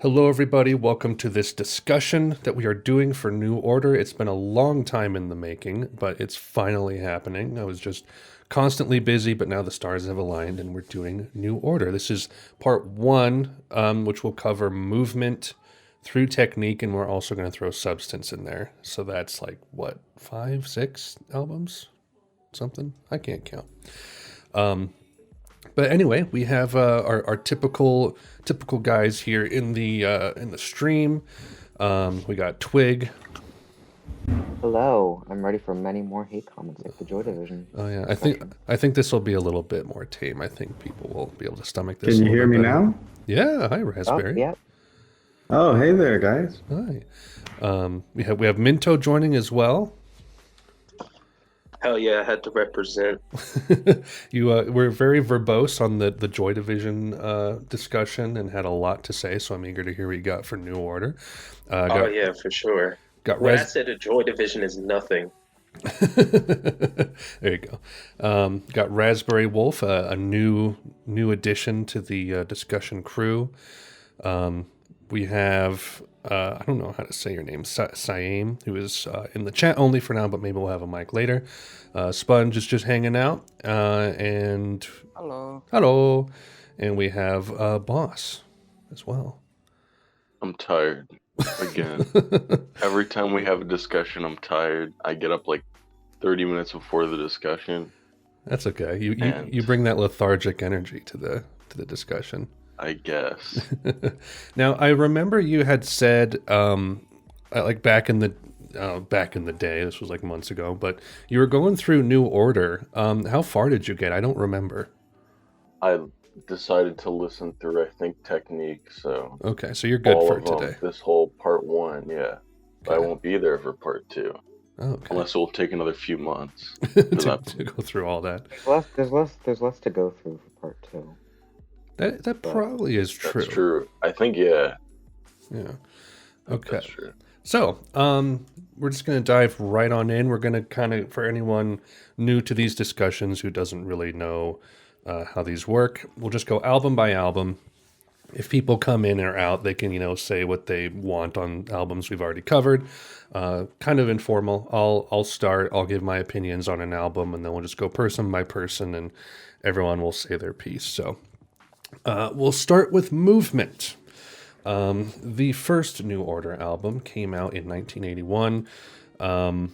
Hello, everybody. Welcome to this discussion that we are doing for New Order. It's been a long time in the making, but it's finally happening. I was just constantly busy, but now the stars have aligned and we're doing New Order. This is part one, which will cover movement through technique, and we're also going to throw substance in there. So that's like, what, five, six albums? Something? I can't count. But anyway, we have our typical guys here in the stream. We got Twig. Hello, I'm ready for many more hate comments like the Joy Division. Oh yeah, I think this will be a little bit more tame. I think people will be able to stomach this. Can you hear me better. now? Yeah, hi Oh, Raspberry. yeah. Oh, hey there, guys. Hi. We have Minto joining as well. Hell yeah, I had to represent. You were very verbose on the Joy Division discussion and had a lot to say, so I'm eager to hear what you got for New Order. Oh yeah, for sure. Got When I said a Joy Division is nothing. There you go. Got Raspberry Wolf, a new addition to the discussion crew. We have I don't know how to say your name, Siam, who is in the chat only for now, but maybe we'll have a mic later. Sponge is just hanging out, and hello, and we have Boss as well. I'm tired again. Every time we have a discussion, I'm tired. I get up like 30 minutes before the discussion. That's okay. You bring that lethargic energy to the discussion, I guess. Now, I remember you had said, like back in the day, this was like months ago, but you were going through New Order. How far did you get? I don't remember. I decided to listen through, I think, Technique, so... Okay, so you're good all for of them, today. this whole part one, yeah. Okay. I won't be there for part two. Okay. Unless it will take another few months. to go through all that. There's less to go through for part two. That probably is true. That's true. I think, yeah. Yeah. I think Okay. that's true. So, we're just going to dive right on in. We're going to kind of, for anyone new to these discussions who doesn't really know how these work, we'll just go album by album. If people come in or out, they can, say what they want on albums we've already covered. Kind of informal. I'll start. I'll give my opinions on an album, and then we'll just go person by person, and everyone will say their piece. So, we'll start with Movement. The first New Order album came out in 1981. I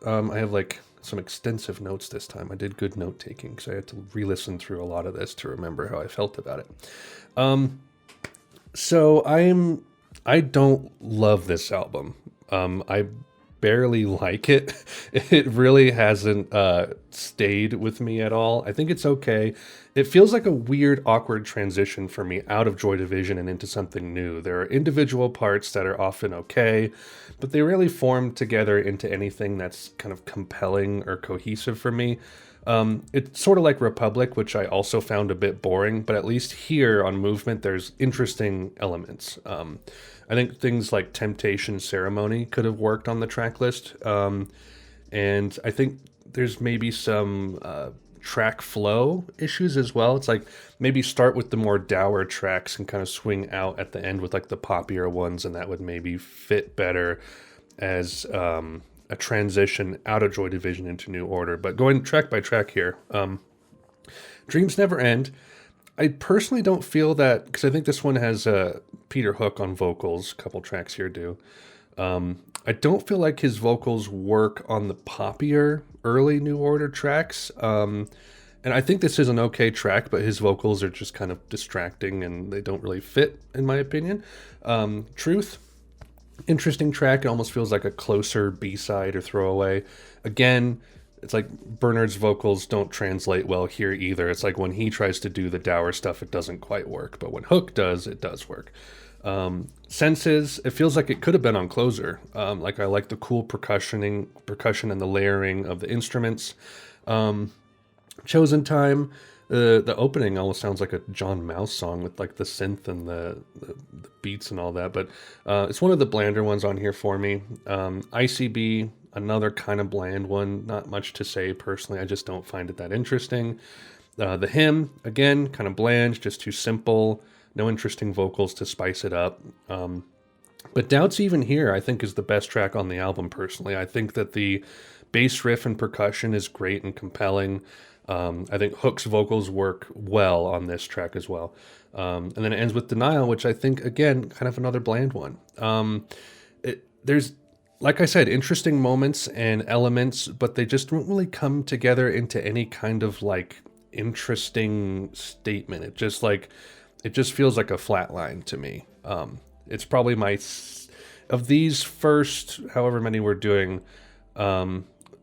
have like some extensive notes this time. I did good note taking because I had to re-listen through a lot of this to remember how I felt about it. I don't love this album. I barely like it. It really hasn't stayed with me at all. I think it's okay. It feels like a weird, awkward transition for me out of Joy Division and into something new. There are individual parts that are often okay, but they rarely form together into anything that's kind of compelling or cohesive for me. It's sort of like Republic, which I also found a bit boring, but at least here on Movement, there's interesting elements. I think things like Temptation Ceremony could have worked on the track list. And I think there's maybe some track flow issues as well. It's like maybe start with the more dour tracks and kind of swing out at the end with like the poppier ones, and that would maybe fit better as a transition out of Joy Division into New Order. But going track by track here, Dreams Never End. I personally don't feel that, because I think this one has Peter Hook on vocals. A couple tracks here do. I don't feel like his vocals work on the poppier early New Order tracks. And I think this is an okay track, but his vocals are just kind of distracting and they don't really fit, in my opinion. Truth, interesting track. It almost feels like a closer B-side or throwaway. Again, it's like Bernard's vocals don't translate well here either. It's like when he tries to do the dour stuff, it doesn't quite work. But when Hook does, it does work. Senses, it feels like it could have been on Closer. Like I like the cool percussion and the layering of the instruments. Chosen Time, the opening almost sounds like a John Mouse song with like the synth and the beats and all that. But it's one of the blander ones on here for me. ICB, another kind of bland one. Not much to say personally. I just don't find it that interesting. The Hymn, again, kind of bland, just too simple. no interesting vocals to spice it up. But Doubts Even Here, I think, is the best track on the album, personally. I think that the bass riff and percussion is great and compelling. I think Hook's vocals work well on this track as well. And then it ends with Denial, which I think, again, kind of another bland one. There's, like I said, interesting moments and elements, but they just don't really come together into any kind of like interesting statement. It just feels like a flat line to me. It's probably of these first, however many we're doing,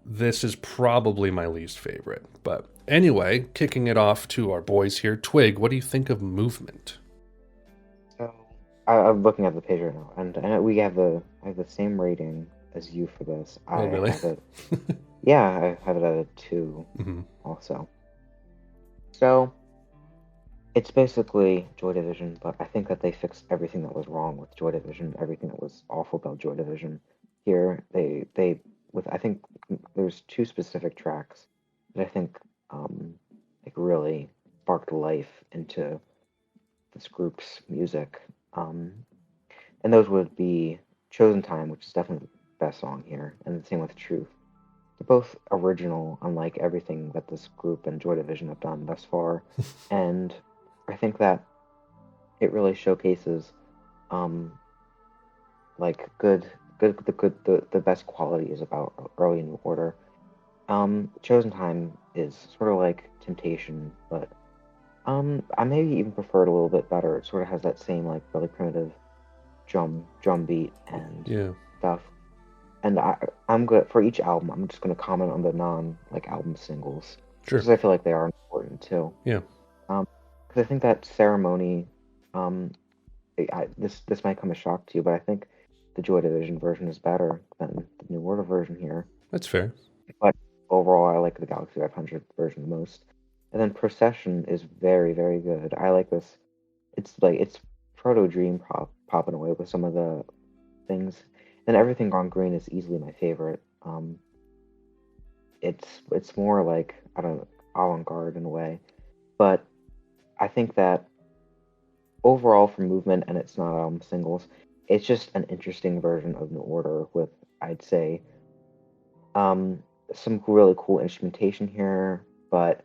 this is probably my least favorite. But anyway, kicking it off to our boys here. Twig, what do you think of Movement? So I'm looking at the page right now, and I have the same rating as you for this. Oh, really? I have it at a 2 Mm-hmm. also. So it's basically Joy Division, but I think that they fixed everything that was wrong with Joy Division, everything that was awful about Joy Division. Here, I think there's 2 specific tracks that I think like really sparked life into this group's music. And those would be Chosen Time, which is definitely the best song here, and the same with Truth. They're both original, unlike everything that this group and Joy Division have done thus far. And I think that it really showcases like the best qualities about early New Order. Chosen Time is sort of like Temptation, but I maybe even prefer it a little bit better. It sort of has that same like really primitive drum beat and stuff. And I'm good for each album. I'm just going to comment on the album singles, Sure. because I feel like they are important too. Yeah. Because I think that Ceremony, this might come as a shock to you, but I think the Joy Division version is better than the New Order version here. That's fair. But overall, I like the Galaxy 500 version the most. And then Procession is very, very good. I like this. It's proto Dream pop popping away with some of the things. And Everything Gone Green is easily my favorite. It's more like, I don't know, avant-garde in a way. But I think that overall for Movement, and it's not singles, it's just an interesting version of New Order with, I'd say, some really cool instrumentation here, but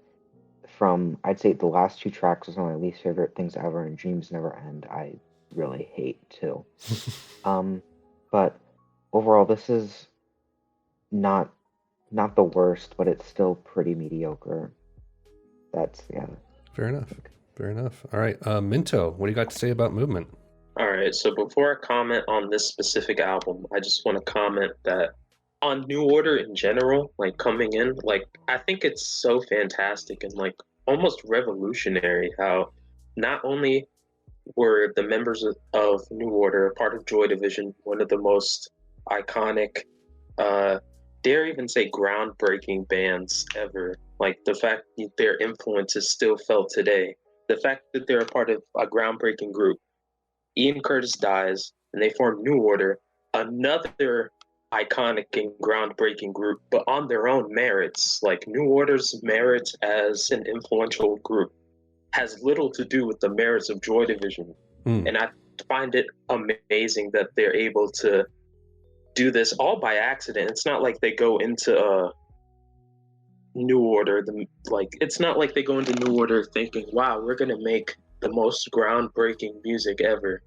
I'd say the last 2 tracks was one of my least favorite things ever, and Dreams Never End I really hate too. But overall, this is not the worst, but it's still pretty mediocre. Fair enough. All right, Minto, what do you got to say about Movement? All right, so before I comment on this specific album, I just want to comment that on New Order in general, like coming in, like I think it's so fantastic and like almost revolutionary how not only were the members of New Order, part of Joy Division, one of the most iconic, dare even say groundbreaking bands ever. Like the fact that their influence is still felt today. The fact that they're a part of a groundbreaking group. Ian Curtis dies and they form New Order, another iconic and groundbreaking group, but on their own merits. Like New Order's merits as an influential group has little to do with the merits of Joy Division. And I find it amazing that they're able to do this all by accident. It's not like they go into New Order, it's not like they go into New Order thinking, wow, we're going to make the most groundbreaking music ever.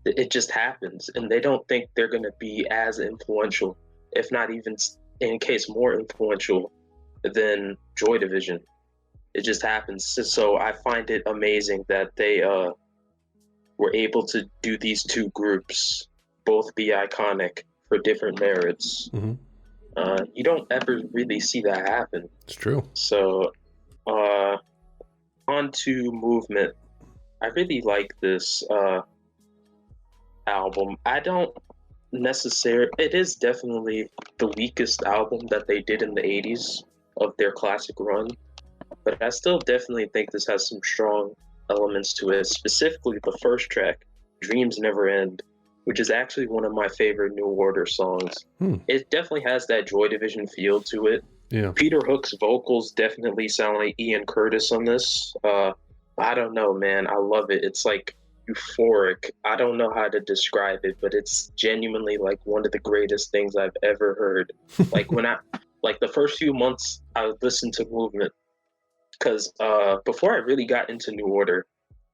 It just happens, and they don't think they're going to be as influential, if not even in case more influential than Joy Division. It just happens. So I find it amazing that they were able to do these 2 groups both be iconic for different merits. Mm-hmm. You don't ever really see that happen. It's true. So on to Movement. I really like this album. I don't necessarily, it is definitely the weakest album that they did in the 80s of their classic run, but I still definitely think this has some strong elements to it, specifically the first track, Dreams Never End, which is actually one of my favorite New Order songs. It definitely has that Joy Division feel to it. Yeah. Peter Hook's vocals definitely sound like Ian Curtis on this. I don't know, man. I love it. It's like euphoric. I don't know how to describe it, but it's genuinely like one of the greatest things I've ever heard. Like like the first few months I would listen to Movement, because before I really got into New Order,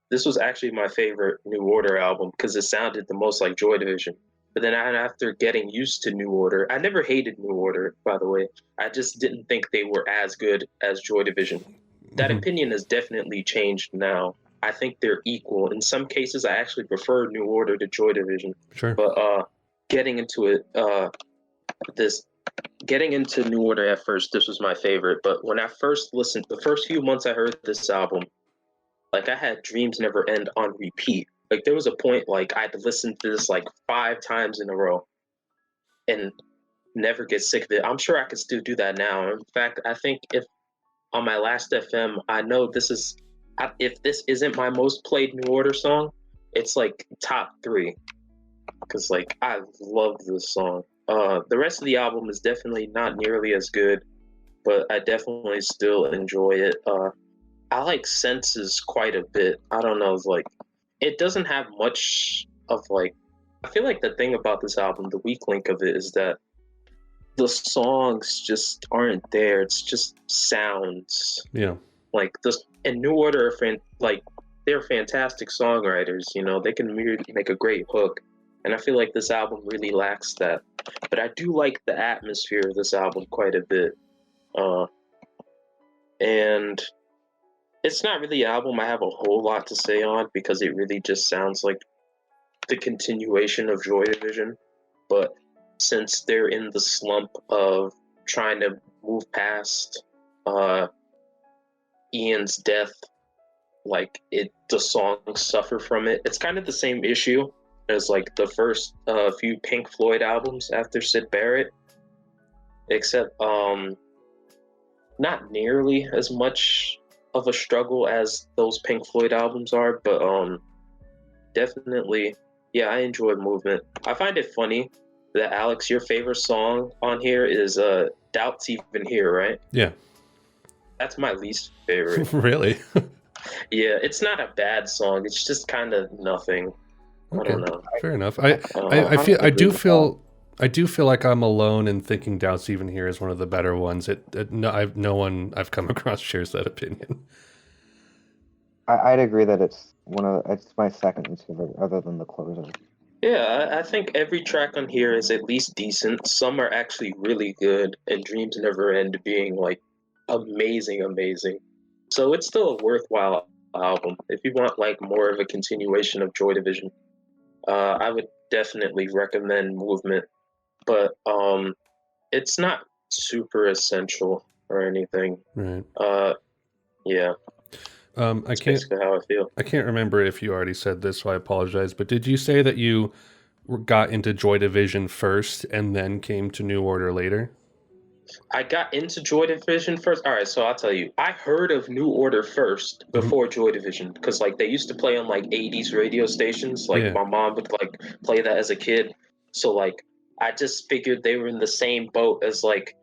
this was actually my favorite New Order album because it sounded the most like Joy Division. But then after getting used to New Order, I never hated New Order, by the way. I just didn't think they were as good as Joy Division. That opinion has definitely changed now. I think they're equal. In some cases, I actually prefer New Order to Joy Division. Sure. But getting into it, getting into New Order at first, this was my favorite. But when I first listened, the first few months I heard this album, like I had Dreams Never End on repeat. Like there was a point like I'd listen to this like 5 times in a row and never get sick of it. I'm sure I could still do that now. In fact, I think if on my last FM, I know if this isn't my most played New Order song, it's like top 3. Because like I love this song. The rest of the album is definitely not nearly as good, but I definitely still enjoy it. I like Senses quite a bit. I don't know, like it doesn't have much of like. I feel like the thing about this album, the weak link of it, is that the songs just aren't there. It's just sounds. Yeah. Like this, and New Order are they're fantastic songwriters. You know, they can make a great hook, and I feel like this album really lacks that. But I do like the atmosphere of this album quite a bit, and it's not really an album I have a whole lot to say on because it really just sounds like the continuation of Joy Division. But since they're in the slump of trying to move past Ian's death, like the songs suffer from it. It's kind of the same issue as like the first few Pink Floyd albums after Syd Barrett, except not nearly as much of a struggle as those Pink Floyd albums are, but definitely, yeah, I enjoy Movement. I find it funny that Alex, your favorite song on here is Doubt's Even Here, right? Yeah. That's my least favorite. Really? Yeah, it's not a bad song. It's just kind of nothing. Okay. I don't know. Fair enough. I do feel like I'm alone in thinking Doubts Even Here is one of the better ones. No one I've come across shares that opinion. I'd agree that it's my second favorite, other than the closer. Yeah, I think every track on here is at least decent. Some are actually really good, and Dreams Never End being like amazing. So it's still a worthwhile album. If you want like more of a continuation of Joy Division, I would definitely recommend Movement. But it's not super essential or anything. Right. Yeah. That's basically how I feel. I can't remember if you already said this, so I apologize. But did you say that you got into Joy Division first and then came to New Order later? I got into Joy Division first. All right, so I'll tell you. I heard of New Order first before Joy Division because like they used to play on like 80s radio stations. Like my mom would like play that as a kid. So like I just figured they were in the same boat as like,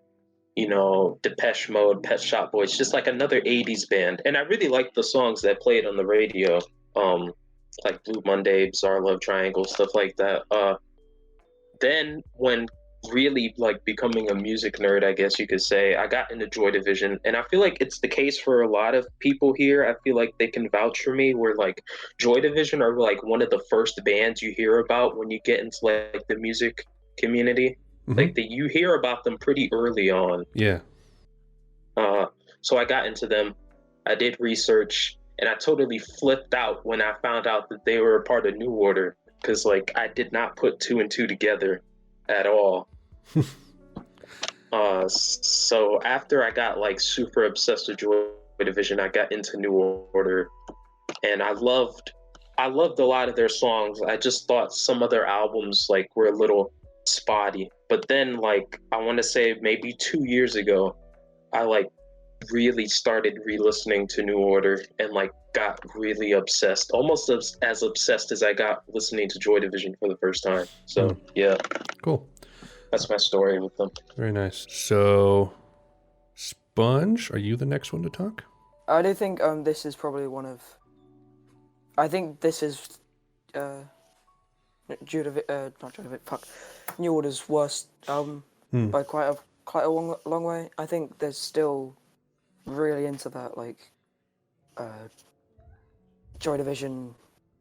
you know, Depeche Mode, Pet Shop Boys, just like another 80s band. And I really liked the songs that played on the radio, like Blue Monday, Bizarre Love Triangle, stuff like that. Then when really like becoming a music nerd, I guess you could say, I got into Joy Division. And I feel like it's the case for a lot of people here. I feel like they can vouch for me where like Joy Division are like one of the first bands you hear about when you get into like the music community. Like you hear about them pretty early on. Yeah. So I got into them. I did research, and I totally flipped out when I found out that they were a part of New Order, because like I did not put 2 and 2 together at all. So after I got like super obsessed with Joy Division, I got into New Order, and I loved a lot of their songs. I just thought some of their albums like were a little spotty. But then like I want to say maybe 2 years ago, I like really started re-listening to New Order and like got really obsessed, almost as obsessed as I got listening to Joy Division for the first time. So yeah, cool. That's my story with them. Very nice. So Sponge, are you the next one to talk? I do think this is probably one of, I think this is not Joy Division, fuck, New Order's worst album by quite a long way. I think they're still really into that like Joy Division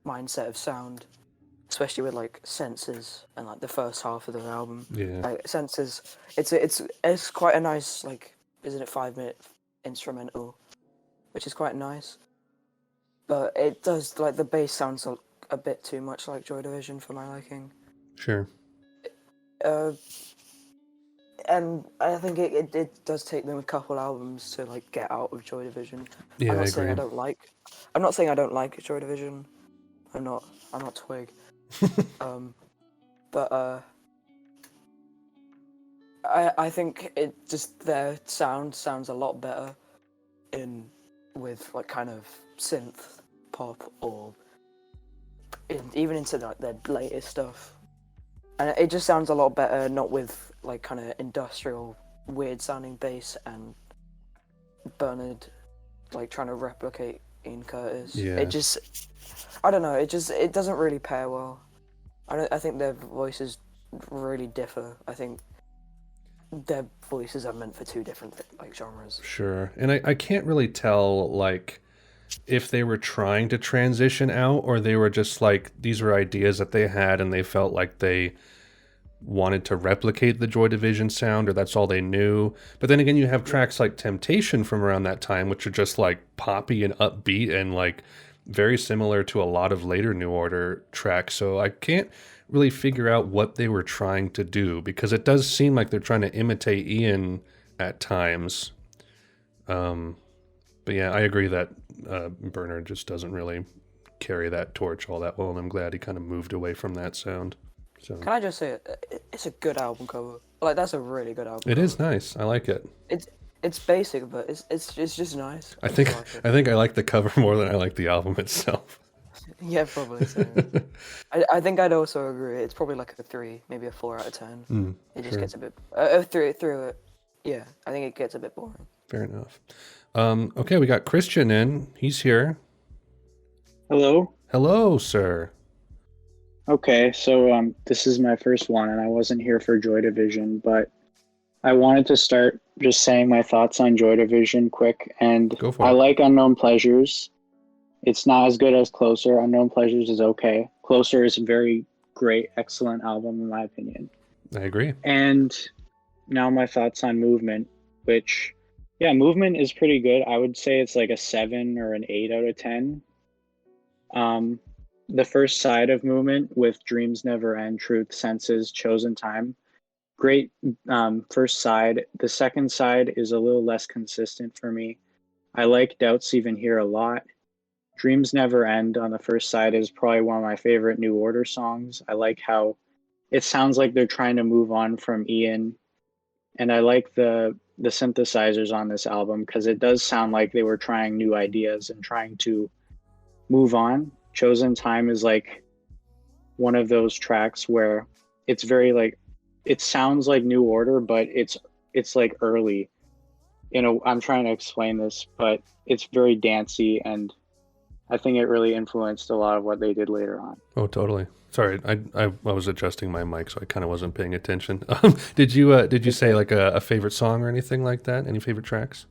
mindset of sound, especially with like Senses and like the first half of the album. Yeah. Like Senses, it's quite a nice like, isn't it 5-minute instrumental, which is quite nice. But it does like the bass sounds a bit too much like Joy Division for my liking. Sure. And I think it does take them a couple albums to like get out of Joy Division. Yeah, I'm I not saying agree. I'm not saying I don't like Joy Division. I'm not Twig. But I think it just their sounds a lot better with like kind of synth pop or even into like their latest stuff. And it just sounds a lot better, not with like kind of industrial, weird sounding bass and Bernard like trying to replicate Ian Curtis. Yeah. It just, I don't know. It doesn't really pair well. I think their voices really differ. I think their voices are meant for two different like genres. Sure. And I can't really tell like if they were trying to transition out or they were just like these were ideas that they had and they felt like they wanted to replicate the Joy Division sound or that's all they knew. But then again, you have tracks like Temptation from around that time, which are just like poppy and upbeat and like very similar to a lot of later New Order tracks. So I can't really figure out what they were trying to do because it does seem like they're trying to imitate Ian at times. But yeah, I agree that Bernard just doesn't really carry that torch all that well, and I'm glad he kind of moved away from that sound. So Can I just say it's a good album cover? Like that's a really good album. it cover. is nice. I like it. It's basic, but it's just nice. I think like it. I think I like the cover more than I like the album itself. Yeah, probably. So. I think I'd also agree. It's probably like a 3, maybe a 4 out of 10. It just sure. gets a bit through it. Yeah, I think it gets a bit boring. Fair enough. Okay, we got Christian in. He's here. Hello. Hello, sir. Okay, so this is my first one, and I wasn't here for Joy Division, but I wanted to start just saying my thoughts on Joy Division quick. And Go for I it. like Unknown Pleasures. It's not as good as Closer. Unknown Pleasures is okay. Closer is a very great, excellent album in my opinion. I agree. And now my thoughts on Movement, which, yeah, Movement is pretty good. I would say it's like a 7 or an 8 out of 10. The first side of Movement with Dreams Never End, Truth, Senses, Chosen Time, great first side. The second side is a little less consistent for me. I like Doubts Even Here a lot. Dreams Never End on the first side is probably one of my favorite New Order songs. I like how it sounds like they're trying to move on from Ian. And I like the synthesizers on this album because it does sound like they were trying new ideas and trying to move on. Chosen Time is like one of those tracks where it's very like, it sounds like New Order, but it's like early. You know, I'm trying to explain this, but it's very dancey, and I think it really influenced a lot of what they did later on. Oh, totally. Sorry, I was adjusting my mic, so I kind of wasn't paying attention. Did you say like a favorite song or anything like that? Any favorite tracks?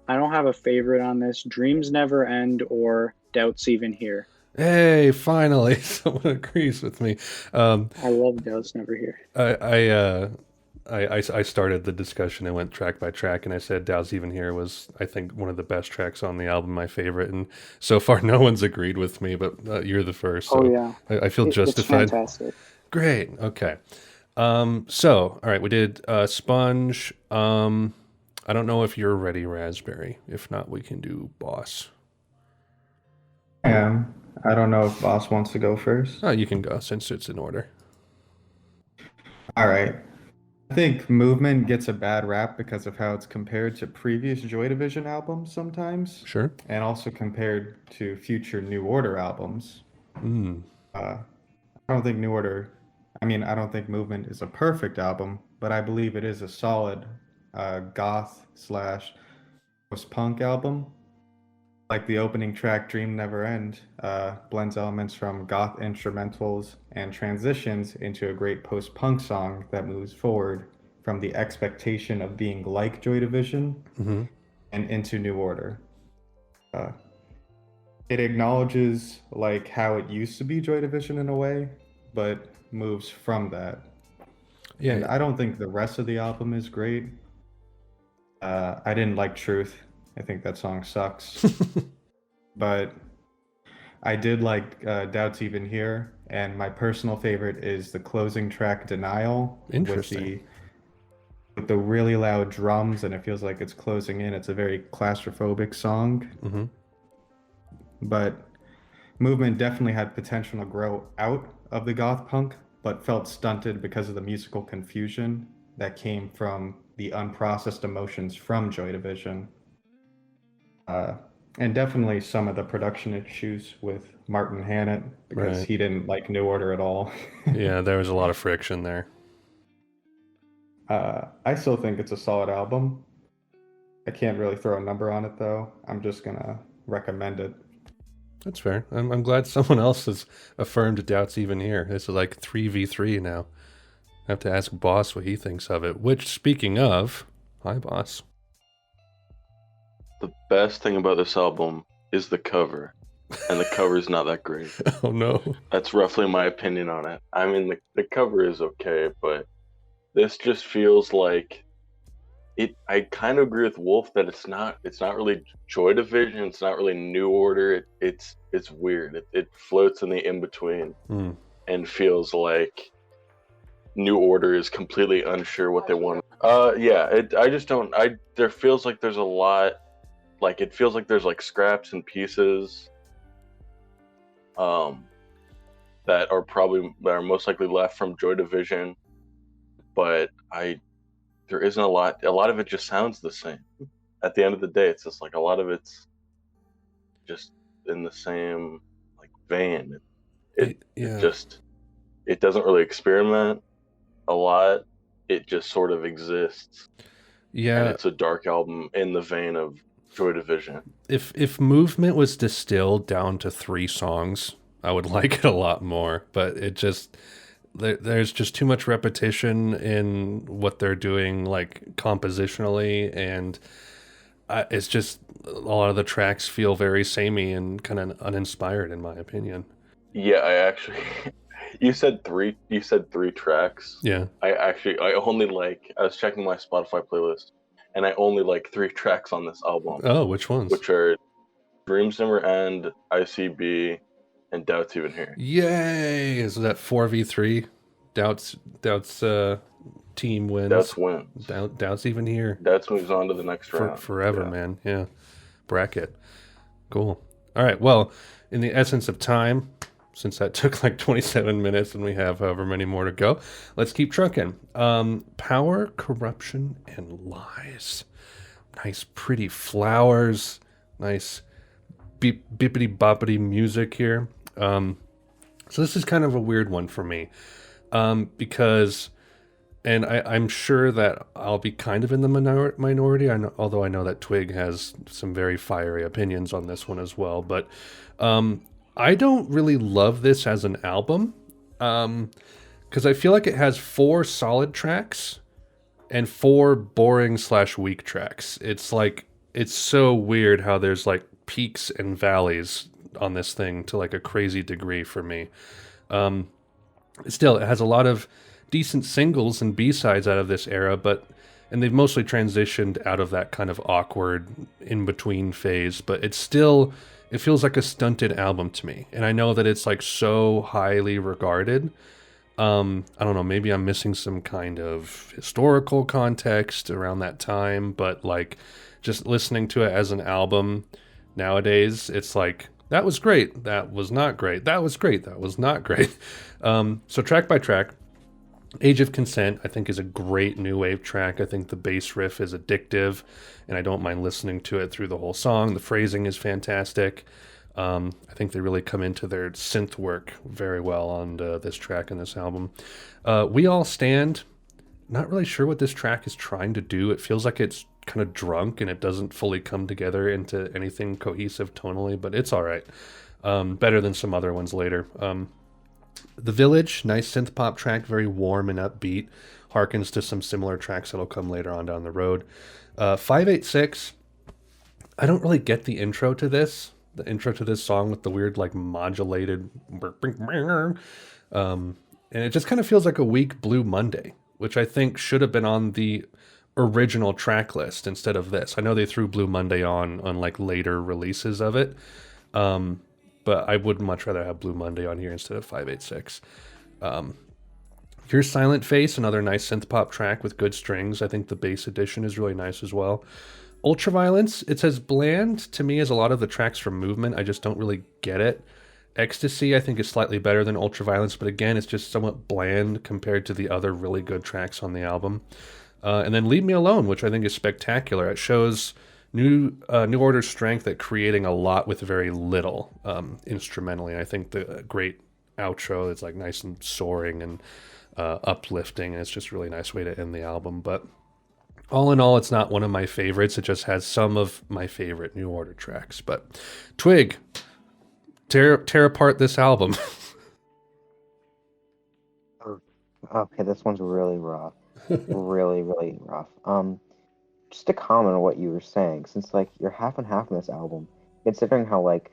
I don't have a favorite on this. Dreams Never End or Doubts Even Here. Hey, finally, someone agrees with me. I love Doubts Never Here. I started the discussion and went track by track, and I said Doubts Even Here was, I think, one of the best tracks on the album, my favorite, and so far no one's agreed with me, but you're the first, so Oh yeah, I feel justified. It's fantastic. Great, okay. So, all right, we did Sponge. I don't know if you're ready, Raspberry. If not, we can do Boss. I am. I don't know if Boss wants to go first. Oh, you can go since it's in order. All right. I think Movement gets a bad rap because of how it's compared to previous Joy Division albums sometimes, Sure. and also compared to future New Order albums. I don't think I don't think Movement is a perfect album, but I believe it is a solid goth / post-punk album. Like the opening track, Dream Never End, blends elements from goth instrumentals and transitions into a great post-punk song that moves forward from the expectation of being like Joy Division and into New Order. Uh, it acknowledges like how it used to be Joy Division in a way, but moves from that. Yeah. And I don't think the rest of the album is great. I didn't like Truth. I think that song sucks. But I did like Doubts Even Here, and my personal favorite is the closing track, Denial, Interesting. with the really loud drums, and it feels like it's closing in. It's a very claustrophobic song. But Movement definitely had potential to grow out of the goth punk, but felt stunted because of the musical confusion that came from the unprocessed emotions from Joy Division. And definitely some of the production issues with Martin Hannett, because Right. he didn't like New Order at all. Yeah, there was a lot of friction there. I still think it's a solid album. I can't really throw a number on it, though. I'm just going to recommend it. That's fair. I'm glad someone else has affirmed Doubts Even Here. This is like 3v3 now. I have to ask Boss what he thinks of it. Which, speaking of, hi, Boss. The best thing about this album is the cover, and the cover is not that great. Oh, no. That's roughly my opinion on it. I mean, the cover is okay, but this just feels like it. I kind of agree with Wolf that it's not really Joy Division. It's not really New Order. It's weird. It floats in the in between and feels like New Order is completely unsure what they want. Yeah. I just don't. There feels like there's a lot. Like it feels like there's like scraps and pieces that are most likely left from Joy Division, but there isn't a lot of it just sounds the same. At the end of the day, it's just like a lot of it's just in the same like vein. It doesn't really experiment a lot. It just sort of exists. Yeah. And it's a dark album in the vein of Joy Division. If Movement was distilled down to 3 songs, I would like it a lot more. But it just there's just too much repetition in what they're doing, like compositionally, and it's just a lot of the tracks feel very samey and kind of uninspired, in my opinion. Yeah, I actually. You said three tracks. Yeah. I was checking my Spotify playlist, and I only like 3 tracks on this album. Oh, which ones? Which are Dreams Never End, ICB, and Doubts Even Here. Yay! Is that 4v3? Doubts team wins. Doubts wins. Doubts Even Here. Doubts moves on to the next round. Forever, man. Yeah. Bracket. Cool. All right. Well, in the essence of time, since that took like 27 minutes and we have however many more to go, let's keep trucking. Power, Corruption, and Lies. Nice, pretty flowers. Nice bippity boppity music here. So this is kind of a weird one for me. Because, and I'm sure that I'll be kind of in the minority, although I know that Twig has some very fiery opinions on this one as well. But I don't really love this as an album, because I feel like it has 4 solid tracks and 4 boring / weak tracks. It's like, it's so weird how there's like peaks and valleys on this thing to like a crazy degree for me. Still, it has a lot of decent singles and B-sides out of this era, and they've mostly transitioned out of that kind of awkward in-between phase, but it feels like a stunted album to me. And I know that it's like so highly regarded. I don't know, maybe I'm missing some kind of historical context around that time, but like just listening to it as an album nowadays, it's like, that was great, that was not great, that was great, that was not great. So track by track, Age of Consent, I think, is a great new wave track. I think the bass riff is addictive, and I don't mind listening to it through the whole song. The phrasing is fantastic. I think they really come into their synth work very well on this track and this album. We All Stand, not really sure what this track is trying to do. It feels like it's kind of drunk and it doesn't fully come together into anything cohesive tonally, but it's all right. Better than some other ones later. The Village, nice synth pop track, very warm and upbeat, harkens to some similar tracks that'll come later on down the road. 586, I don't really get the intro to this. The intro to this song with the weird, like, modulated, and it just kind of feels like a weak Blue Monday, which I think should have been on the original track list instead of this. I know they threw Blue Monday on like later releases of it, but I would much rather have Blue Monday on here instead of 586. Here's Silent Face, another nice synth pop track with good strings. I think the bass edition is really nice as well. Ultraviolence, it's as bland to me as a lot of the tracks from Movement. I just don't really get it. Ecstasy, I think, is slightly better than Ultraviolence, but again, it's just somewhat bland compared to the other really good tracks on the album. And then Leave Me Alone, which I think is spectacular. It shows New Order's strength at creating a lot with very little instrumentally. And I think the great outro is like nice and soaring and uplifting, and it's just a really nice way to end the album. But all in all, it's not one of my favorites. It just has some of my favorite New Order tracks. But Twig, tear apart this album. Okay, this one's really rough. Really, really rough. Just to comment on what you were saying, since like you're half and half on this album, considering how like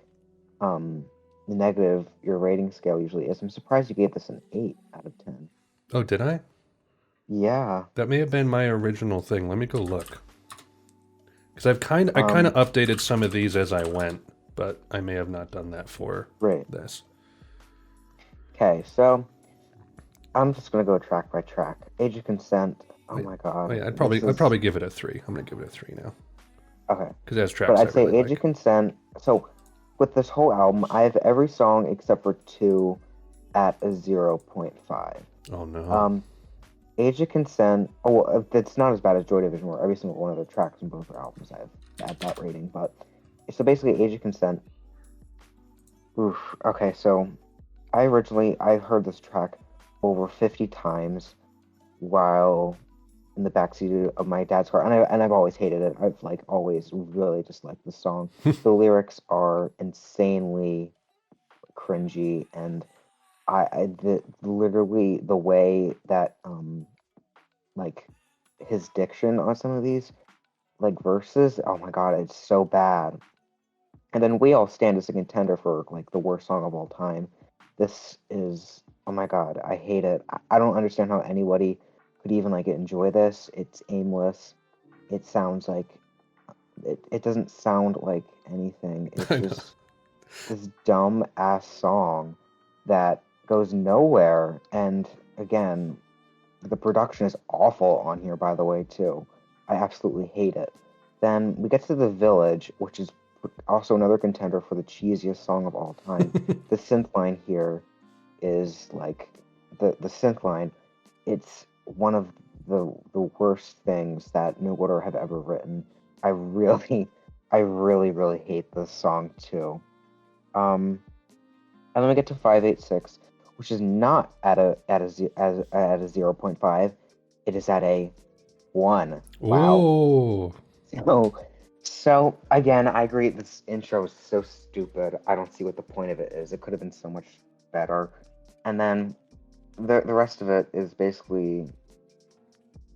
negative your rating scale usually is, I'm surprised you gave this an 8 out of 10. Oh, did I? Yeah. That may have been my original thing. Let me go look. Because I kind of updated some of these as I went, but I may have not done that for this. Okay, so I'm just gonna go track by track. Age of Consent. Oh my god. I'd probably give it a 3. I'm gonna give it a 3 now. Okay. Because it has tracks. But I'd say really Age of Consent. So with this whole album, I have every song except for 2 at a 0.5. Oh no. Age of Consent. Oh, well, it's not as bad as Joy Division, where every single one of the tracks in both their albums I have at that rating. But so basically, Age of Consent. Oof. Okay, so I heard this track over 50 times while in the backseat of my dad's car, and I've always hated it. I've like always really disliked the song. The lyrics are insanely cringy, and literally the way that like his diction on some of these like verses, oh my god, it's so bad. And then We All Stand as a contender for like the worst song of all time. This is, oh my god, I hate it. I don't understand how anybody could even like enjoy this. It's aimless. It sounds like it doesn't sound like anything. It's just this dumb ass song that goes nowhere. And again, the production is awful on here, by the way, too. I absolutely hate it. Then we get to The Village, which is also another contender for the cheesiest song of all time. The synth line here is like the synth line. It's one of the worst things that New Order have ever written. I really hate this song too. And then we get to 586, which is not at a 0.5. It is at a 1. Wow. Ooh. So again, I agree. This intro is so stupid. I don't see what the point of it is. It could have been so much better. And then the rest of it is basically,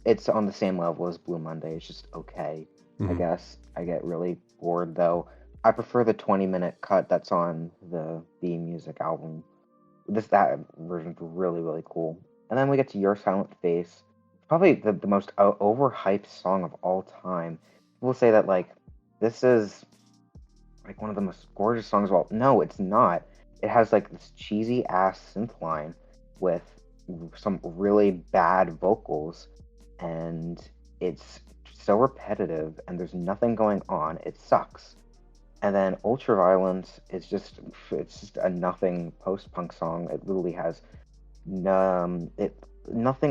it's on the same level as Blue Monday. It's just okay, I guess. I get really bored though. I prefer the 20-minute cut that's on the B Music album. That version's really, really cool. And then we get to Your Silent Face, probably the most overhyped song of all time. People say that like this is like one of the most gorgeous songs of all. No, it's not. It has like this cheesy ass synth line with some really bad vocals, and it's so repetitive, and there's nothing going on. It sucks. And then Ultraviolence is just a nothing post-punk song. It literally has nothing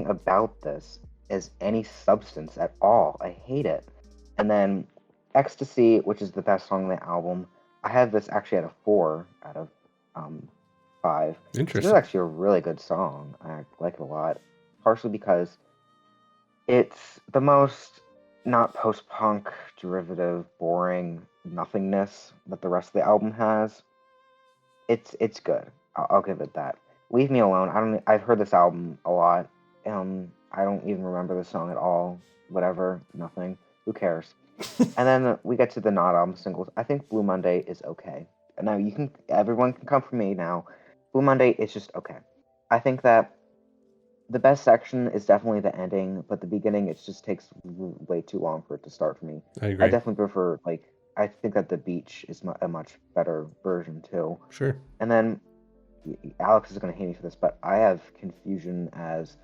about this as any substance at all. I hate it. And then Ecstasy, which is the best song on the album, I have this actually at a 4 out of 5. Interesting. This is actually a really good song. I like it a lot, partially because it's the most not post-punk, derivative, boring nothingness that the rest of the album has. It's good. I'll give it that. Leave Me Alone. I've heard this album a lot. I don't even remember the song at all. Whatever, nothing. Who cares? And then we get to the not album singles. I think Blue Monday is okay. Now everyone can come for me now. Blue Monday is just okay. I think that the best section is definitely the ending, but the beginning it just takes way too long for it to start for me. I I agree. definitely prefer I think that the beach is a much better version too. Sure. And then Alex is going to hate me for this, but I have Confusion as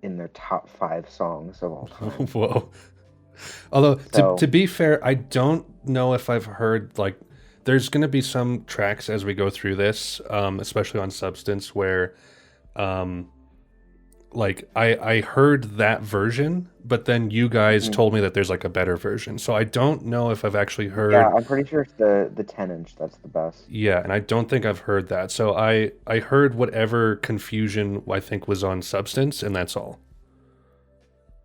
in their top 5 songs of all time. Whoa. Although So- to be fair, I don't know if I've heard like there's going to be some tracks as we go through this, especially on Substance, where like I heard that version, but then you guys told me that there's like a better version. So I don't know if I've actually heard. Yeah, I'm pretty sure it's the 10-inch that's the best. Yeah, and I don't think I've heard that. So I heard whatever Confusion I think was on Substance, and that's all.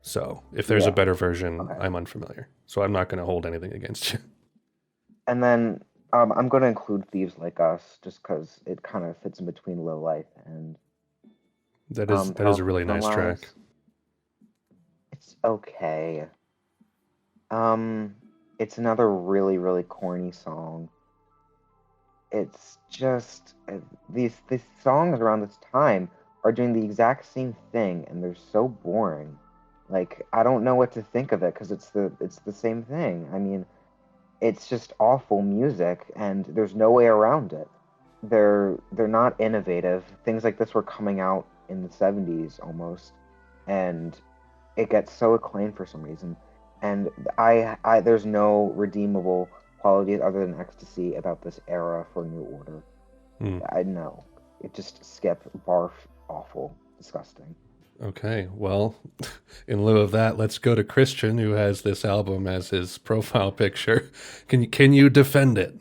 So if there's a Yeah. better version, Okay. I'm unfamiliar. So I'm not going to hold anything against you. And then I'm going to include Thieves Like Us just because it kind of fits in between Low Life and That is a really nice track. Lies. It's okay. It's another really, really corny song. It's just these songs around this time are doing the exact same thing, and they're so boring. Like I don't know what to think of it because it's the same thing. I mean, it's just awful music, and there's no way around it. They're not innovative. Things like this were coming out in the 70s almost, and it gets so acclaimed for some reason. And I there's no redeemable qualities other than ecstasy about this era for New Order. I know. It just skip, barf, awful, disgusting. Okay, well, in lieu of that, let's go to Christian, who has this album as his profile picture. Can you defend it?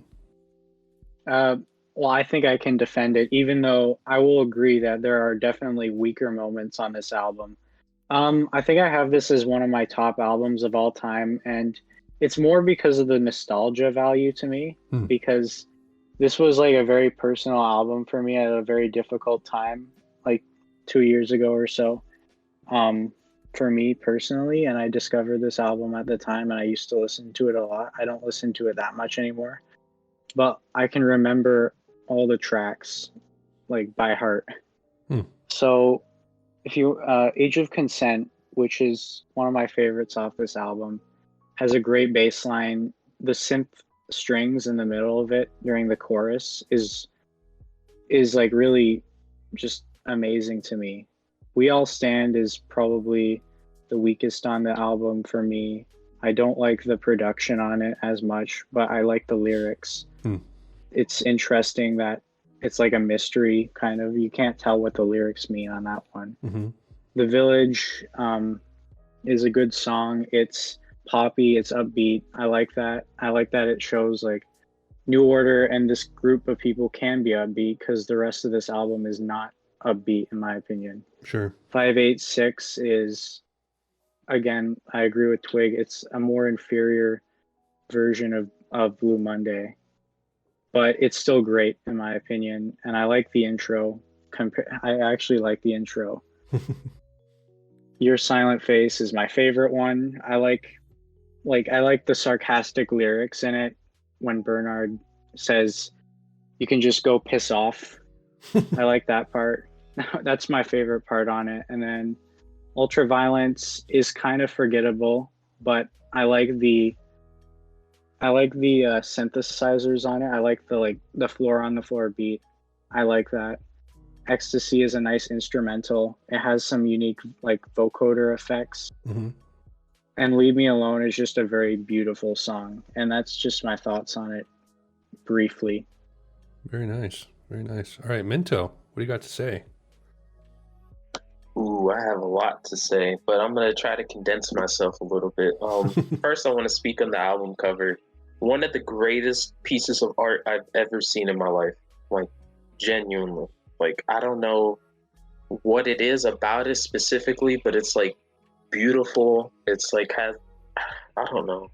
Well, I think I can defend it, even though I will agree that there are definitely weaker moments on this album. I think I have this as one of my top albums of all time, and it's more because of the nostalgia value to me, because this was like a very personal album for me at a very difficult time, like 2 years ago or so, for me personally. And I discovered this album at the time, and I used to listen to it a lot. I don't listen to it that much anymore, but I can remember all the tracks like by heart. So if you Age of Consent, which is one of my favorites off this album, has a great bass line. The synth strings in the middle of it during the chorus is like really just amazing to me. We All Stand is probably the weakest on the album for me. I don't like the production on it as much, but I like the lyrics. It's interesting that it's like a mystery kind of. You can't tell what the lyrics mean on that one. The Village is a good song. It's poppy, it's upbeat. I like that. I like that it shows like New Order and this group of people can be upbeat, because the rest of this album is not upbeat in my opinion. Sure. 586 is, again, I agree with Twig. It's a more inferior version of Blue Monday, but it's still great in my opinion. And I like the intro. I actually like the intro. Your Silent Face is my favorite one. I like the sarcastic lyrics in it when Bernard says, "You can just go piss off." I like that part. That's my favorite part on it. And then Ultraviolence is kind of forgettable, but I like the synthesizers on it. I like the floor on the floor beat. I like that. Ecstasy is a nice instrumental. It has some unique like vocoder effects. And Leave Me Alone is just a very beautiful song. And that's just my thoughts on it briefly. Very nice. Very nice. All right, Minto, what do you got to say? Ooh, I have a lot to say, but I'm gonna try to condense myself a little bit. First, I want to speak on the album cover. One of the greatest pieces of art I've ever seen in my life. Like, genuinely. Like, I don't know what it is about it specifically, but it's like beautiful. It's like I don't know.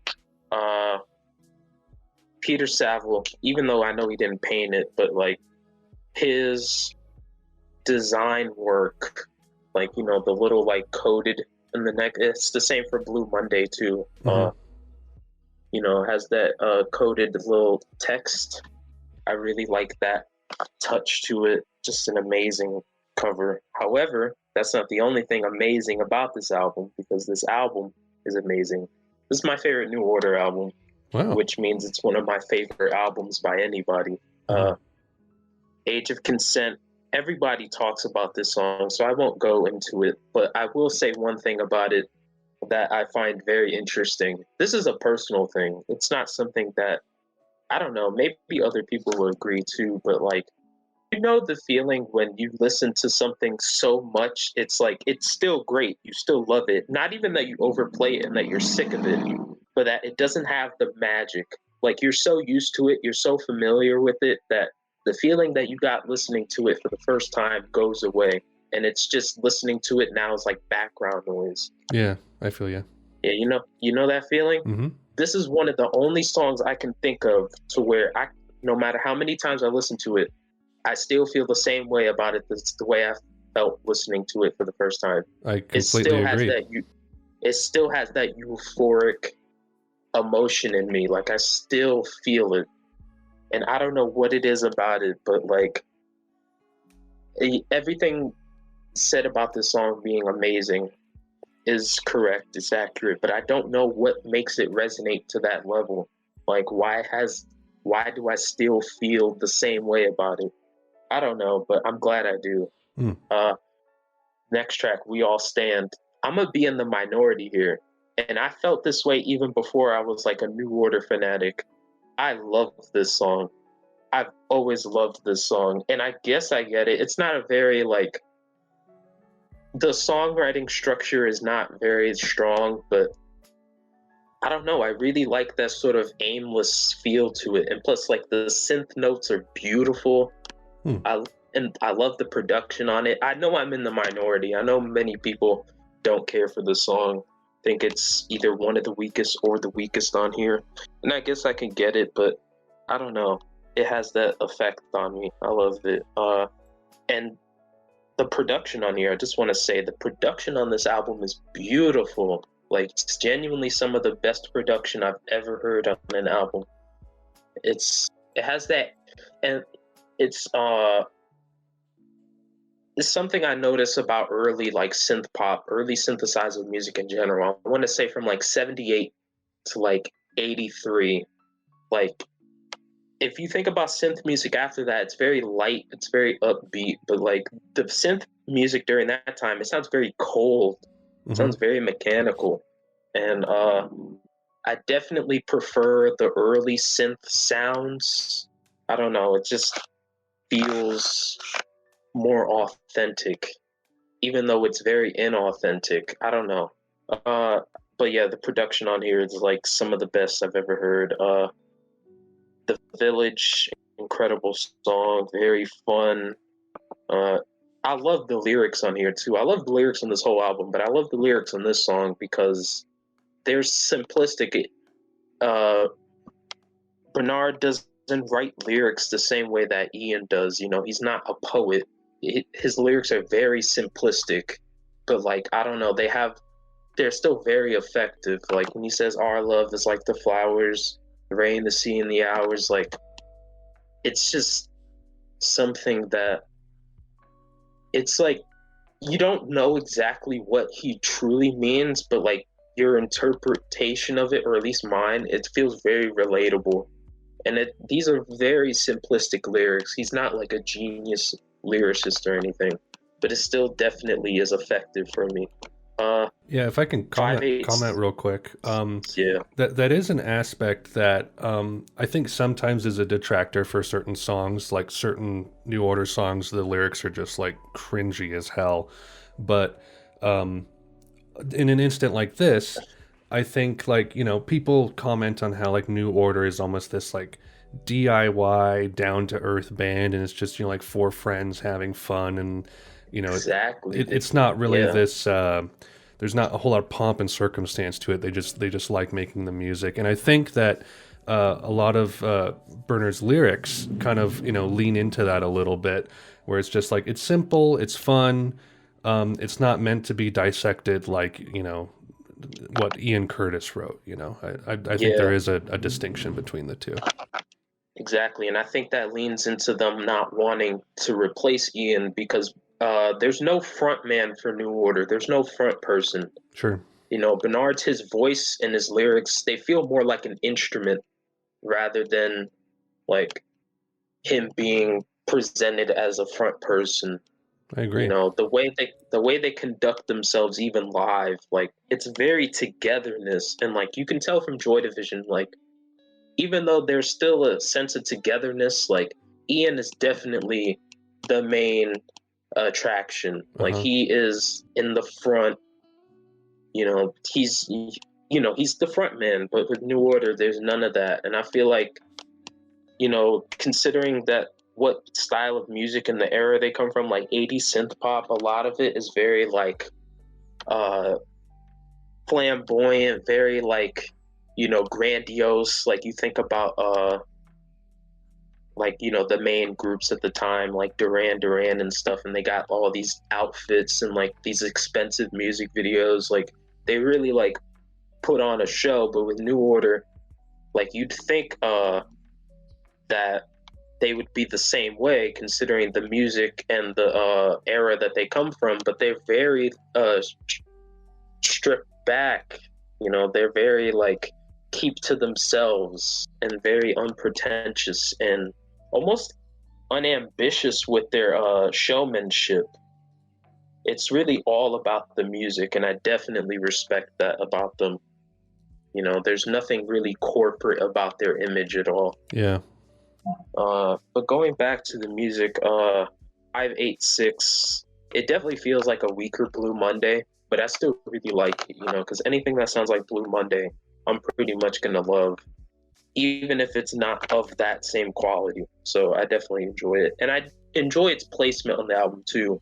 Peter Saville, even though I know he didn't paint it, but like his design work, like, you know, the little like coated in the neck. It's the same for Blue Monday too. You know, has that coded little text. I really like that touch to it. Just an amazing cover. However, that's not the only thing amazing about this album, because this album is amazing. This is my favorite New Order album, which means it's one of my favorite albums by anybody. Age of Consent. Everybody talks about this song, so I won't go into it, but I will say one thing about it that I find very interesting. This is a personal thing. It's not something that, I don't know, maybe other people will agree to, but like, you know the feeling when you listen to something so much, it's like, it's still great. You still love it. Not even that you overplay it and that you're sick of it, but that it doesn't have the magic. Like, you're so used to it, you're so familiar with it, that the feeling that you got listening to it for the first time goes away. And it's just listening to it now is like background noise. Yeah, I feel you. Yeah, you know that feeling? This is one of the only songs I can think of to where no matter how many times I listen to it, I still feel the same way about it. That's the way I felt listening to it for the first time. I completely agree. It still has that euphoric emotion in me. Like, I still feel it. And I don't know what it is about it, but like, everything said about this song being amazing is correct, it's accurate, but I don't know what makes it resonate to that level. Like, why do I still feel the same way about it? I don't know, but I'm glad I do. Next track, We All Stand. I'm gonna be in the minority here, and I felt this way even before I was like a New Order fanatic. I love this song. I've always loved this song, and I guess I get it. It's not a very like, the songwriting structure is not very strong, but I don't know. I really like that sort of aimless feel to it. And plus, like, the synth notes are beautiful. I love the production on it. I know I'm in the minority. I know many people don't care for the song, think it's either one of the weakest or the weakest on here. And I guess I can get it, but I don't know. It has that effect on me. I love it. And the production on here, I just want to say the production on this album is beautiful. Like, it's genuinely some of the best production I've ever heard on an album. It has that, and it's something I notice about early like synth pop, early synthesizer music in general. I want to say from like 78 to like 83. Like, if you think about synth music after that, it's very light, it's very upbeat, but like the synth music during that time, it sounds very cold. It sounds very mechanical. And I definitely prefer the early synth sounds. I don't know, it just feels more authentic, even though it's very inauthentic. I don't know. But yeah, the production on here is like some of the best I've ever heard. The Village, incredible song, very fun. I love the lyrics on here too. I love the lyrics on this whole album, but I love the lyrics on this song because they're simplistic. Bernard doesn't write lyrics the same way that Ian does. You know, he's not a poet. His lyrics are very simplistic, but like, I don't know, they're still very effective. Like when he says our love is like the flowers, the rain, the sea, and the hours, like, it's just something that, it's like, you don't know exactly what he truly means, but like your interpretation of it, or at least mine, it feels very relatable. And these are very simplistic lyrics. He's not like a genius lyricist or anything, but it still definitely is effective for me. Yeah, if I can comment real quick. Yeah. That is an aspect that I think sometimes is a detractor for certain songs, like certain New Order songs, the lyrics are just like cringy as hell. But in an instant like this, I think, like, you know, people comment on how like New Order is almost this like DIY down to earth band, and it's just, you know, like four friends having fun, and you know, exactly. it's not really this there's not a whole lot of pomp and circumstance to it. They just like making the music, and I think that a lot of Bernard's lyrics kind of lean into that a little bit, where it's just like it's simple, it's fun, it's not meant to be dissected like what Ian Curtis wrote. I think there Yeah, is a distinction between the two. exactly. And I think that leans into them not wanting to replace Ian because there's no front man for New Order. There's no front person. Sure. Bernard's his voice and his lyrics, they feel more like an instrument rather than like him being presented as a front person. I agree. The way they conduct themselves even live, like it's very togetherness, and like you can tell from Joy Division, like even though there's still a sense of togetherness, like Ian is definitely the main attraction. Like he is in the front. He's he's the front man, but with New Order, there's none of that, and I feel like considering that what style of music and the era they come from, like 80s synth pop, a lot of it is very like flamboyant, very like grandiose. Like you think about like the main groups at the time, like Duran Duran and stuff, and they got all these outfits and like these expensive music videos. Like they really like put on a show. But with New Order, like you'd think that they would be the same way considering the music and the era that they come from, but they're very stripped back. They're very like keep to themselves and very unpretentious and almost unambitious with their showmanship. It's really all about the music, and I definitely respect that about them. There's nothing really corporate about their image at all. Yeah. But going back to the music, 586, it definitely feels like a weaker Blue Monday, but I still really like it, because anything that sounds like Blue Monday, I'm pretty much gonna love, even if it's not of that same quality. So I definitely enjoy it, and I enjoy its placement on the album too.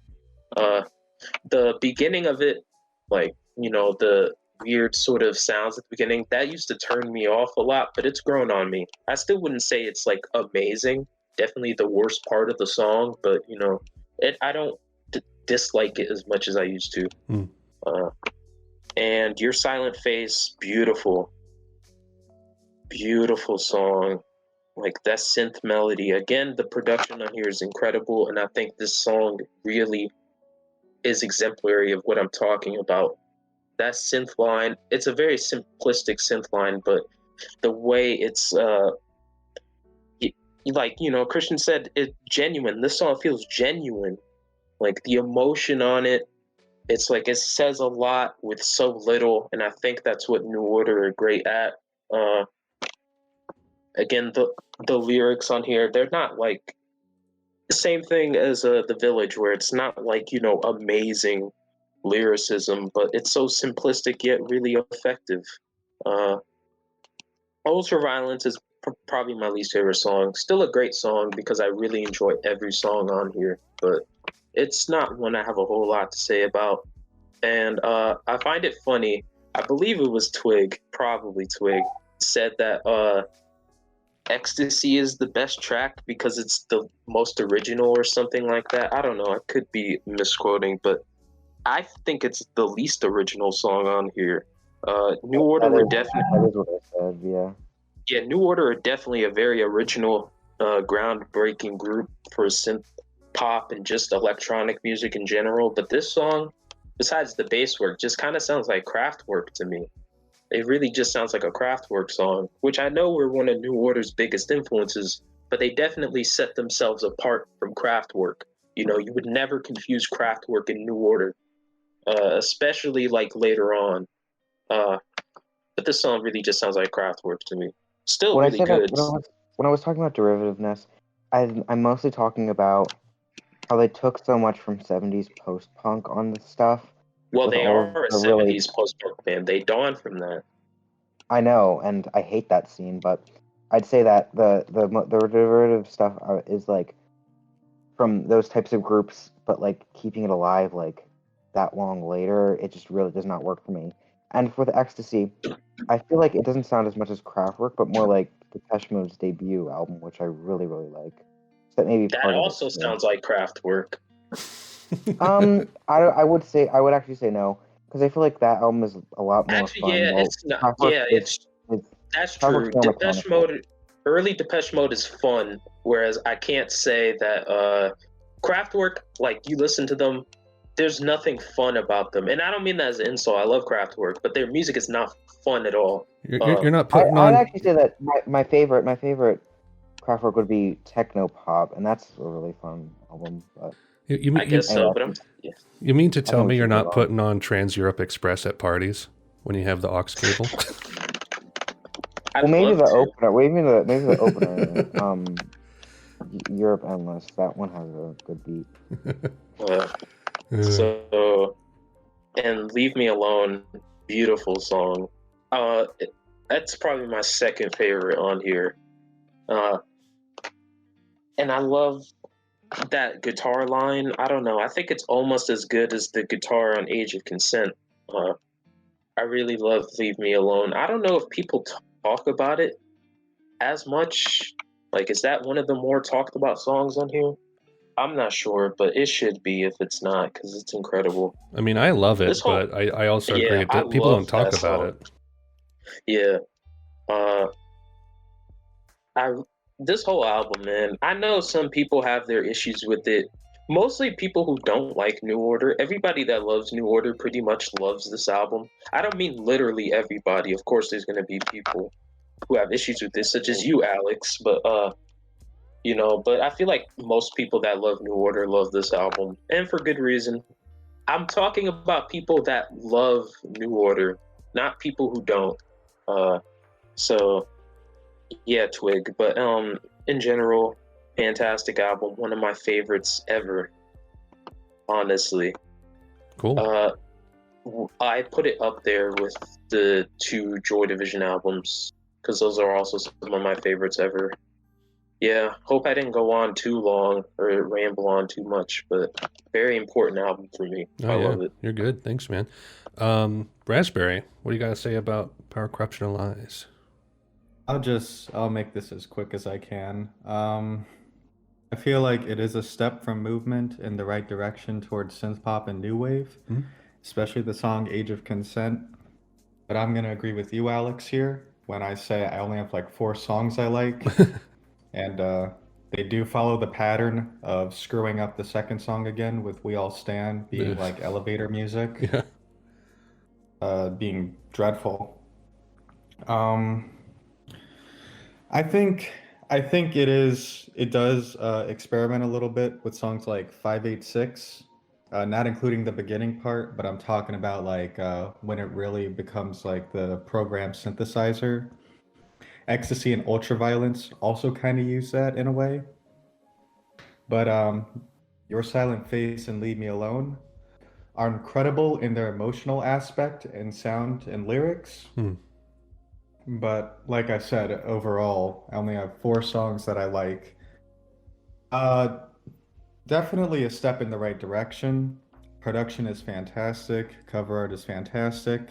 The beginning of it, like the weird sort of sounds at the beginning, that used to turn me off a lot, but it's grown on me. I still wouldn't say it's like amazing. Definitely the worst part of the song, but I don't dislike it as much as I used to. And Your Silent Face, beautiful song. Like that synth melody, again, the production on here is incredible, and I think this song really is exemplary of what I'm talking about. That synth line, it's a very simplistic synth line, but the way it's like Christian said, it's genuine. This song feels genuine. Like the emotion on it, it's like it says a lot with so little, and I think that's what New Order are great at. Again, the lyrics on here, they're not like the same thing as The Village, where it's not like amazing lyricism, but it's so simplistic yet really effective. Ultraviolence is probably my least favorite song. Still a great song because I really enjoy every song on here, but it's not one I have a whole lot to say about. And I find it funny. I believe it was probably Twig, said that Ecstasy is the best track because it's the most original or something like that. I don't know. I could be misquoting, but I think it's the least original song on here. New Order were definitely. That is what I said. Yeah. Yeah, New Order are definitely a very original, groundbreaking group for synth pop and just electronic music in general. But this song, besides the bass work, just kind of sounds like Kraftwerk to me. It really just sounds like a Kraftwerk song, which I know were one of New Order's biggest influences, but they definitely set themselves apart from Kraftwerk. You would never confuse Kraftwerk and New Order, especially like later on. But this song really just sounds like Kraftwerk to me. Still When I really said good. when I was talking about derivativeness, I'm mostly talking about how they took so much from 70s post-punk on this stuff. Well, with they all are a of the really- 70s post-punk band. They dawn from that. I know, and I hate that scene, but I'd say that the derivative stuff is like from those types of groups, but like keeping it alive, like that long later, it just really does not work for me. And for the Ecstasy, I feel like it doesn't sound as much as Kraftwerk, but more like Depeche Mode's debut album, which I really, really like. So that may be That part of it. also sounds like Kraftwerk. I would actually say no, because I feel like that album is a lot more Actually, fun. yeah, While it's not. Kraftwerk Yeah, is that's Kraftwerk's true. more Depeche mechanical. Mode, early Depeche Mode is fun, whereas I can't say that Kraftwerk, like you listen to them, there's nothing fun about them. And I don't mean that as an insult. I love Kraftwerk, but their music is not fun at all. You're not I'd putting on. actually say that my favorite Kraftwerk would be Techno Pop, and that's a really fun album. But I guess so, but yeah. You mean to tell think me we you're should move not on. putting on Trans Europe Express at parties when you have the aux cable? I'd Well, maybe love the to. opener. Maybe the opener. Europe Endless. That one has a good beat. So, and Leave Me Alone, beautiful song. That's probably my second favorite on here. And I love that guitar line. I don't know. I think it's almost as good as the guitar on Age of Consent. I really love Leave Me Alone. I don't know if people talk about it as much. Like, is that one of the more talked about songs on here? I'm not sure, but it should be if it's not, because it's incredible. I mean, I love it, This whole- but I also Yeah, agree I that people love don't talk that about song. it. Yeah. This whole album, man, I know some people have their issues with it. Mostly people who don't like New Order. Everybody that loves New Order pretty much loves this album. I don't mean literally everybody. Of course, there's going to be people who have issues with this, such as you, Alex. But but I feel like most people that love New Order love this album, and for good reason. I'm talking about people that love New Order, not people who don't. So yeah, Twig. But in general, fantastic album. One of my favorites ever. Honestly, Cool. I put it up there with the two Joy Division albums because those are also some of my favorites ever. Yeah, hope I didn't go on too long or ramble on too much, but very important album for me. I love it. You're good. Thanks, man. Raspberry, what do you got to say about Power, Corruption, and Lies? I'll make this as quick as I can. I feel like it is a step from movement in the right direction towards synth pop and new wave, especially the song Age of Consent. But I'm gonna agree with you, Alex, here when I say I only have like 4 songs I like. And they do follow the pattern of screwing up the second song again with We All Stand being like elevator music. Yeah. Being dreadful. I think it does experiment a little bit with songs like 586, not including the beginning part, but I'm talking about like when it really becomes like the program synthesizer. Ecstasy and Ultraviolence also kind of use that in a way. But Your Silent Face and Leave Me Alone are incredible in their emotional aspect and sound and lyrics. But like I said, overall, I only have 4 songs that I like. Definitely a step in the right direction. Production is fantastic. Cover art is fantastic.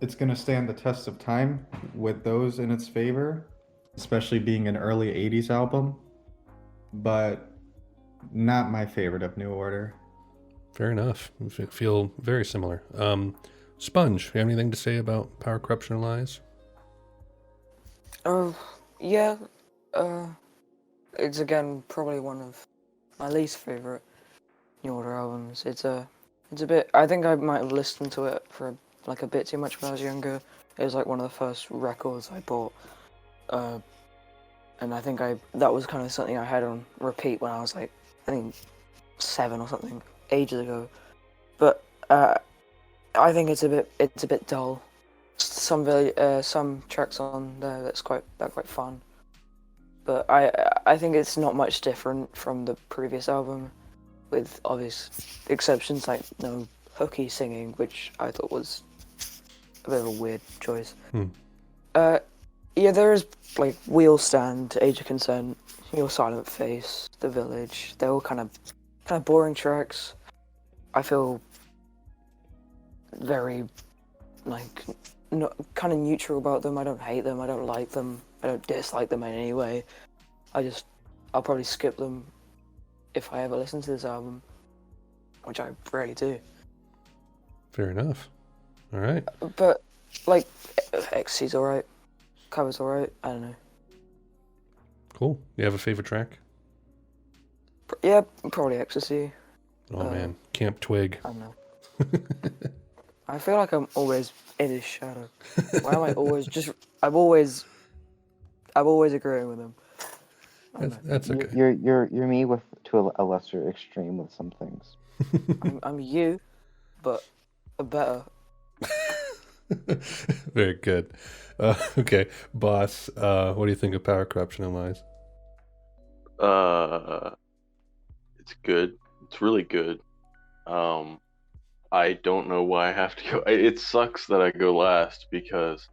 It's going to stand the test of time with those in its favor, especially being an early 80s album, but not my favorite of New Order. Fair enough. I feel very similar. Sponge, you have anything to say about Power, Corruption, and Lies? Yeah. It's again probably one of my least favorite New Order albums. It's a bit. I think I might have listened to it for like a bit too much when I was younger. It was like one of the first records I bought, and I think that was kind of something I had on repeat when I was like, I think 7 or something, ages ago. But I think it's a bit dull. Some tracks on there that's quite fun, but I think it's not much different from the previous album, with obvious exceptions like no hooky singing, which I thought was a bit of a weird choice. Yeah, there is like Wheel Stand, Age of Consent, Your Silent Face, The Village. They're all kind of boring tracks. I feel very like not kind of neutral about them. I don't hate them. I don't like them. I don't dislike them in any way. I'll probably skip them if I ever listen to this album, which I rarely do. Fair enough. All right. But like, XC's alright. Cover's alright. I don't know. Cool. You have a favorite track? Yeah, probably Ecstasy. Oh man, Camp Twig. I don't know. I feel like I'm always in his shadow. Why am I always just? I'm always agreeing with him. I don't know. That's okay. You're me with to a lesser extreme with some things. I'm you, but better. Very good. Okay, Boss. What do you think of Power, Corruption, and Lies? It's good. It's really good. I don't know why I have to go. It sucks that I go last because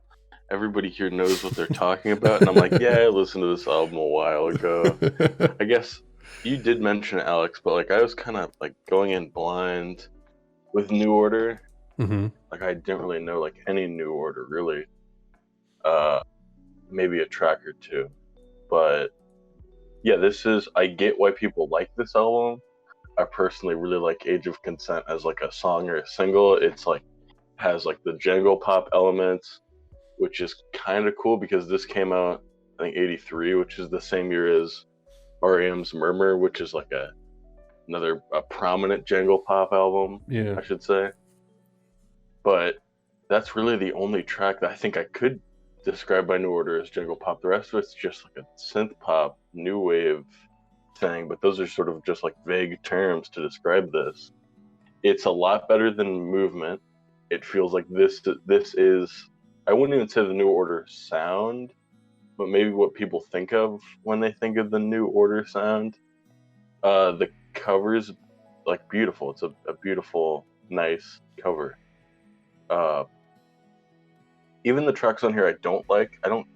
everybody here knows what they're talking about, and I'm like, yeah, I listened to this album a while ago. I guess you did mention it, Alex, but like I was kind of like going in blind with New Order. Mm-hmm. Like I didn't really know like any New Order really. Maybe a track or two, but yeah, I get why people like this album. I personally really like Age of Consent as like a song or a single. It's like has like the jangle pop elements, which is kind of cool because this came out I think 83, which is the same year as R.E.M's Murmur, which is like another prominent jangle pop album, Yeah. I should say. But that's really the only track that I think I could describe by New Order as jangle pop. The rest of it's just like a synth pop, new wave thing, but those are sort of just like vague terms to describe this. It's a lot better than Movement. It feels like this is, I wouldn't even say the New Order sound, but maybe what people think of when they think of the New Order sound. The cover's like beautiful. It's a beautiful, nice cover. Even the tracks on here I don't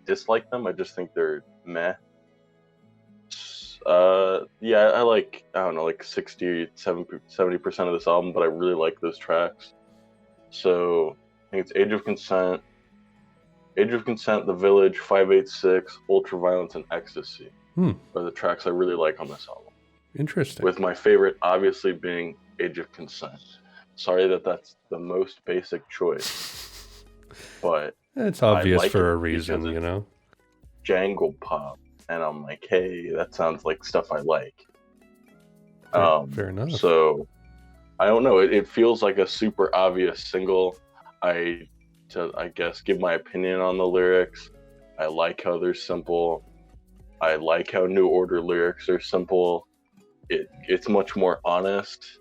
dislike them. I just think they're meh. Yeah, I like, I don't know, like 70% of this album, but I really like those tracks. So I think it's Age of Consent, The Village, 586, Ultraviolence, and Ecstasy are the tracks I really like on this album. Interesting. With my favorite obviously being Age of Consent. Sorry that's the most basic choice, but It's obvious like for it a reason, because you know? jangle pop, and I'm like, hey, that sounds like stuff I like. Fair enough. So I don't know. It feels like a super obvious single. I guess give my opinion on the lyrics. I like how they're simple. I like how New Order lyrics are simple. It's much more honest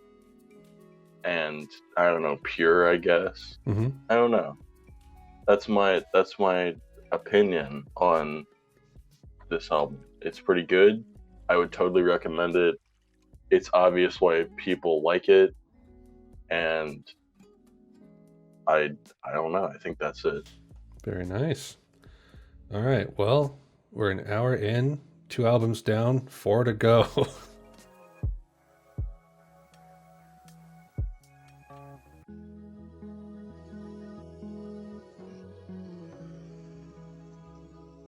and I don't know, pure, I guess. Mm-hmm. I don't know. That's my opinion on this album. It's pretty good. I would totally recommend it. It's obvious why people like it, and I don't know. I think that's it. Very nice. All right. Well, we're an hour in, 2 albums down, 4 to go.